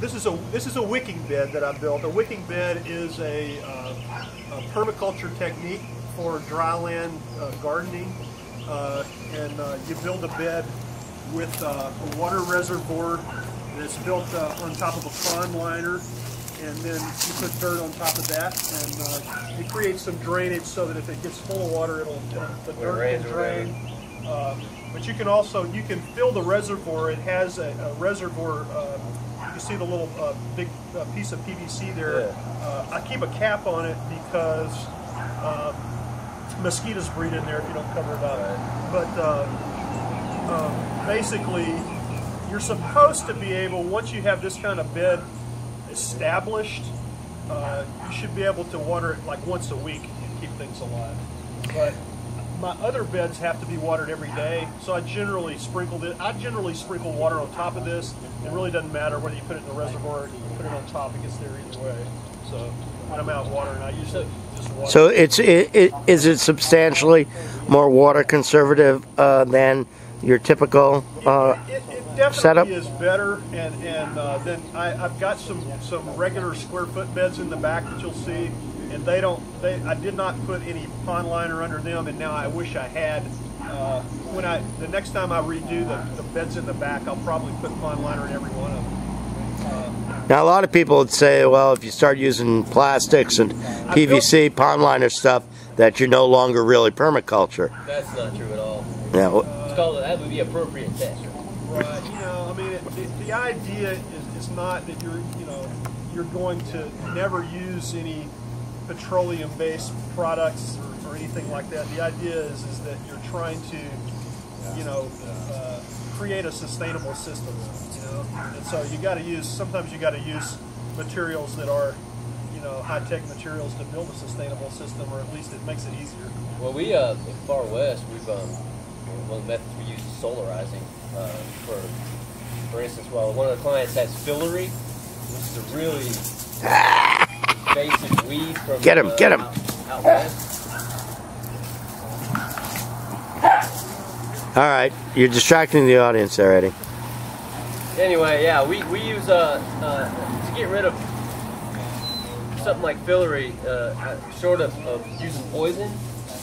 This is a wicking bed that I built. A wicking bed is a permaculture technique for dryland gardening, and you build a bed with a water reservoir that's built on top of a pond liner, and then you put dirt on top of that, and you create some drainage so that if it gets full of water, the dirt can drain. But you can fill the reservoir. It has a reservoir. You see the little big piece of PVC there. Yeah. I keep a cap on it because mosquitoes breed in there if you don't cover it up. Right. But basically, you're supposed to be able, once you have this kind of bed established, you should be able to water it like once a week and keep things alive. But my other beds have to be watered every day, so I generally sprinkle water on top of this. It really doesn't matter whether you put it in the reservoir or you put it on top; it gets there either way. So when I'm out watering, I usually just water. So is it substantially more water conservative than your typical it definitely setup? Is better, and then I've got some regular square foot beds in the back that you'll see. And I did not put any pond liner under them, and now I wish I had. The next time I redo the beds in the back, I'll probably put pond liner in every one of them. Now, a lot of people would say, well, if you start using plastics and PVC, pond liner stuff, that you're no longer really permaculture. That's not true at all. Yeah. It's called, that would be appropriate test. Right. I mean, the idea is not that you're going to never use any petroleum-based products or anything like that. The idea is that you're trying to, create a sustainable system. And so sometimes you got to use materials that are, high-tech materials to build a sustainable system, or at least it makes it easier. Well, we in Far West, we've one of the methods we use is solarizing. For instance, while one of the clients has fillery, which is a really basic weed from get him. Out west. All right, you're distracting the audience there, Eddie. Anyway, yeah, we use to get rid of something like fillery, short of using poison.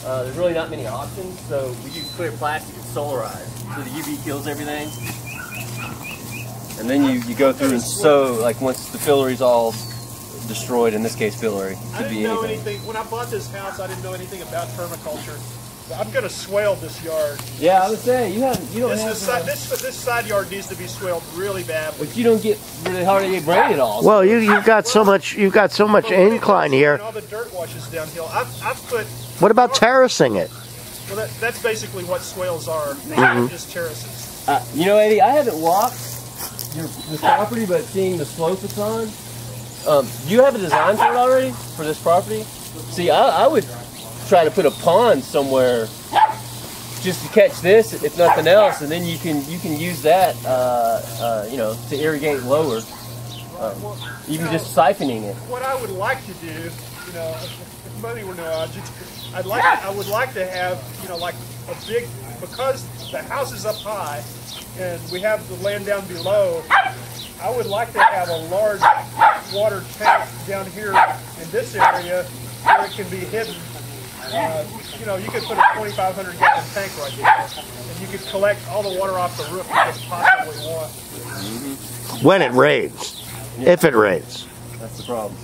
There's really not many options, so we use clear plastic and solarize, so the UV kills everything. And then you go through and sow, like once the fillery's all destroyed, in this case fillery. I didn't know anything. When I bought this house, I didn't know anything about permaculture. I'm going to swale this yard. Yeah, I would say you don't have this side yard needs to be swaled really badly. But you don't get really hardly get brain at all. Well, you've got so much incline here. And all the dirt washes downhill. I've put. What about terracing it? Well, that's basically what swales are. Just terraces. Eddie, I haven't walked this property, but seeing the slope it's on. Do you have a design for it already for this property? See, I would try to put a pond somewhere just to catch this, if nothing else, and then you can use that, to irrigate lower, even just siphoning it. What I would like to do, if money were no object, I would like to have, like a big, because the house is up high and we have the land down below. I would like to have a large water tank down here in this area where it can be hidden. You could put a 2,500 gallon tank right there, and you could collect all the water off the roof you could possibly want. When it rains, if it rains. That's the problem.